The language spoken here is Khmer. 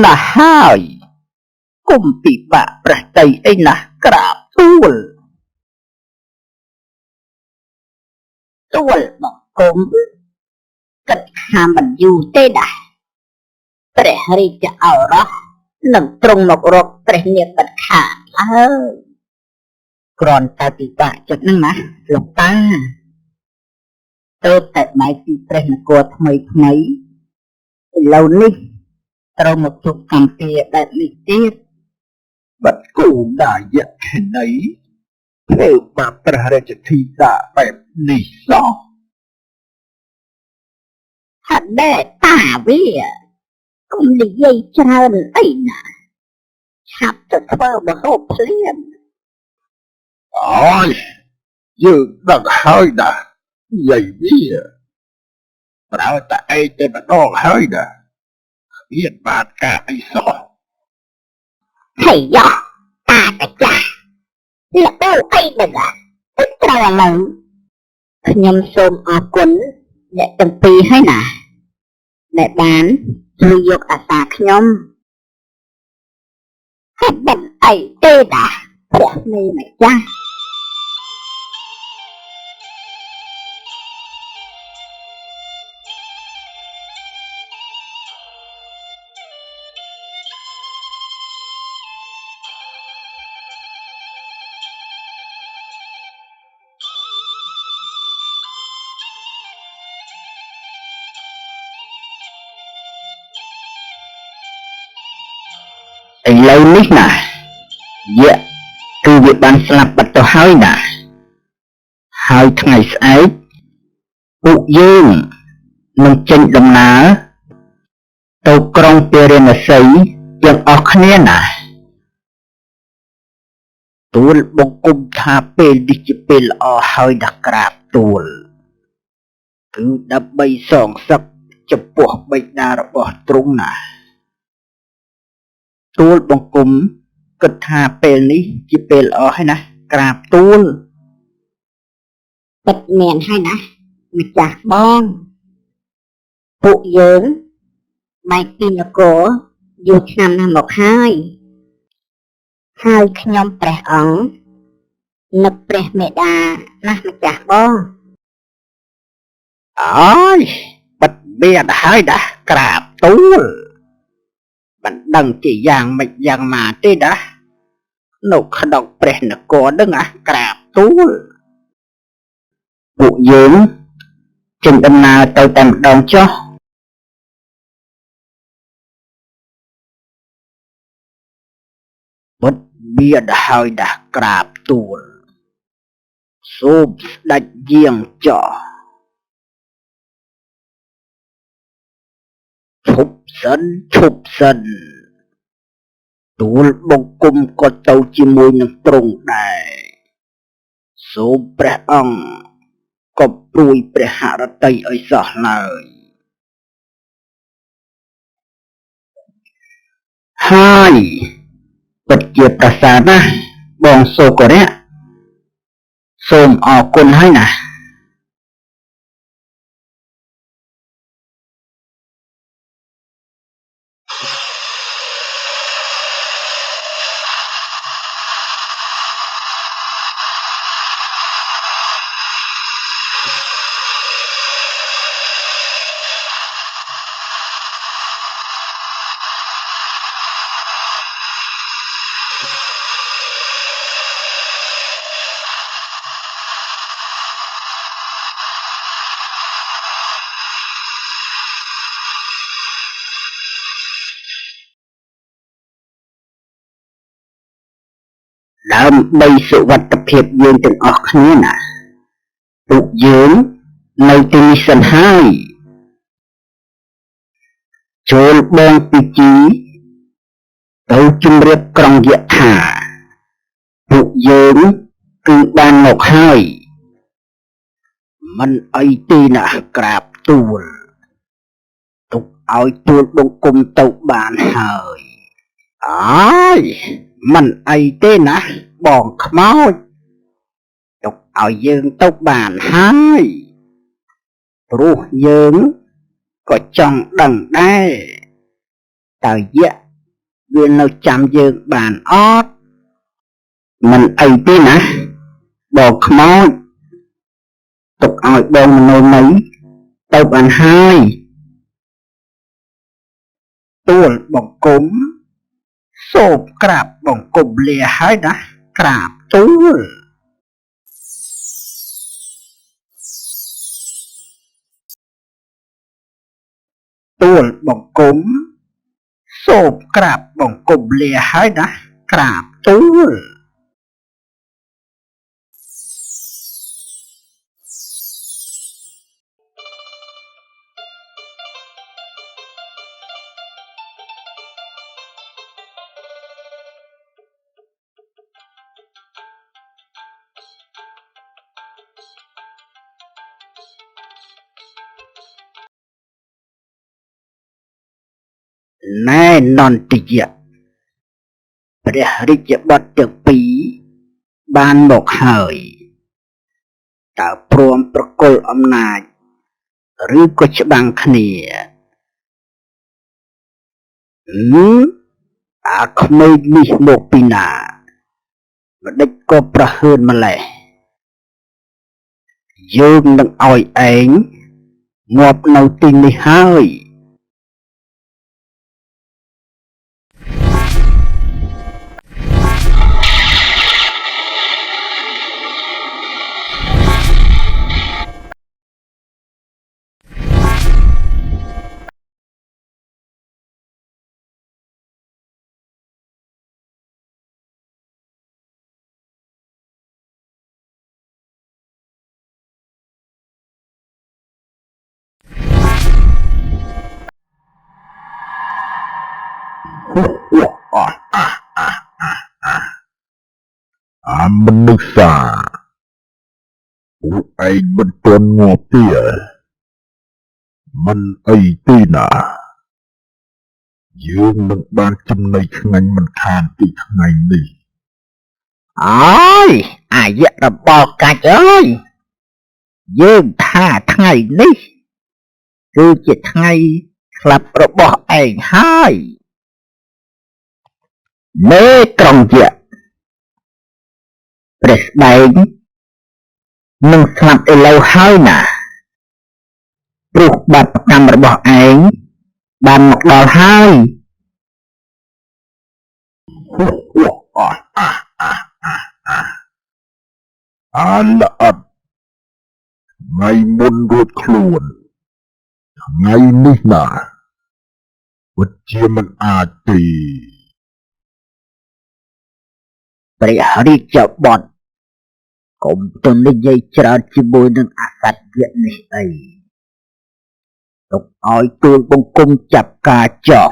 ណាស់ហើយកុំពិបាកប្រះដីអីណាក្រាបទូលបង្គំគិតថាមិនយូរទេដែរព្រះរាជឱរសនឹងទ្រង់មករកព្រះនាងមិនខានឡើយគ្រាន់តែពិបាកចិត្តហ្នឹងណាលោកតាទៅតែម៉ែពីព្រះនគរថ្មីឥឡូវនេះត្រូវមកជួបកម្មពីបែបនេះទៀតបាត់គូដាយៈខេណីធ្វើបាបព្រះរាជធីតាបែបនេះសោះថាតែតាវាកុំនិយាយច្រើនអីណាឆាប់ទៅធ្វើមហូបភ្លាមអូយយើងដឹងហើយណាយាយវាប្រើតែឯងតែម្ដងហើយណាមានបាតការអីសោះហើយយ៉ាតាកាចាស់លោកទៅអីហ្នឹងទៅត្រូវឥឡូវខ្ញុំសូមអរគុណអ្នកទាំងពីរហើយណាដែលបានជួយយកអាសាខ្ញុំហើយមិនអីទេណាព្រះមេម្ចាស់ឥឡូវនេះណាយៈគឺវាបានស្លាប់បាត់ទៅហើយណាហើយថ្ងៃស្អែកពួកយើងនឹងចេញដំណើរទៅក្រុងពារាណសីទាំងអស់គ្នាណាទូលបង្គំថាពេលនេះជាពេលល្អហើយណាក្រាបទូលគឺដើម្បីសងសឹកចំពោះបិតារបស់ទ្រង់ណាទូលបង្គំគិតថាពេលនេះជាពេលល្អហើយណាក្រាបទូលពិតមែនហើយណាម្ចាស់បងពួកយើងបែកពីនគរយូរឆ្នាំណាស់មកហើយខ្ញុំព្រះអង្គនឹកព្រះមេដាណាស់ម្ចាស់បងអូយពិតមានហើយណាក្រាបទូលមិនដឹងជាយ៉ាងម៉េចយ៉ាងម៉ាទេណានៅក្នុងព្រះនគរនឹងក្រាបទូលពួកយើងចេញដំណើរទៅតែម្ដងចុះពុតមានហើយណាក្រាបទូលសូមស្ដេចយាងចុះឈប់សិនទូលបង្គំក៏ទៅជាមួយនឹងទ្រង់ដែរសូមព្រះអង្គក៏ព្រួយព្រះហឫទ័យឲ្យសោះឡើយហើយពិតជាប្រសើរណាស់បងសូកូរៈសូមអរគុណហើយណាដើម្បីសុវត្ថិភាពយើងទាំងអស់គ្នាណាពួកយើងនៅទីនេះសិនហើយចូលបងពីជីទៅជំរាបក្រុងយៈថាពួកយើងគឺបានមកហើយមិនអីទេណាក្រាបទូលទុកឲ្យទូលបង្គំទៅបានហើយអើយមិនអីទេណាបងខ្មោចទុកឲ្យយើងទៅបានហើយព្រោះយើងក៏ចង់ដឹងដែរ តើយៈវានៅចាំយើងបានអត់មិនអីទេណាបងខ្មោចទុកឲ្យបងមនោម័យទៅបានហើយទួលបង្គំសូមក្រាបបង្គំលាហើយណាក្រាបទួលបង្គំសូមក្រាបបង្គំលាហើយណាក្រាបទួលណែនន្ទយៈព្រះរាជបុត្រទាំងពីរបានមកហើយតើព្រមប្រគល់អំណាចឬក៏ច្បាំងគ្នាអាក្មេងនេះមកពីណាម្ដេចក៏ប្រហើនម្លេះយើងនឹងឲ្យឯងងាប់នៅទីនេះហើយមនុស្សសាពួកឯងមិនទាន់ងាប់ទេមិនអីទេណាយើងនឹងបានចំណីឆ្ងាញ់មិនខានពីថ្ងៃនេះអើយអាយៈរបស់កាច់អើយយើងថាថ្ងៃនេះគឺជាថ្ងៃស្លាប់របស់ឯងហើយមេត្រង់យៈព្រះស្ដែងនឹងស្លាប់ឥឡូវហើយណាព្រោះបាបកម្មរបស់ឯងបានមកដល់ហើយអាល្អិតថ្ងៃមុនរួចខ្លួនថ្ងៃនេះណាពិតជាមិនអាចទេព្រះរាជបុត្រកុំទៅនិយាយច្រើនជាមួយនឹងអសត្វយៈនេះអីទុកឲ្យទួលបង្គំចាប់ការចោះ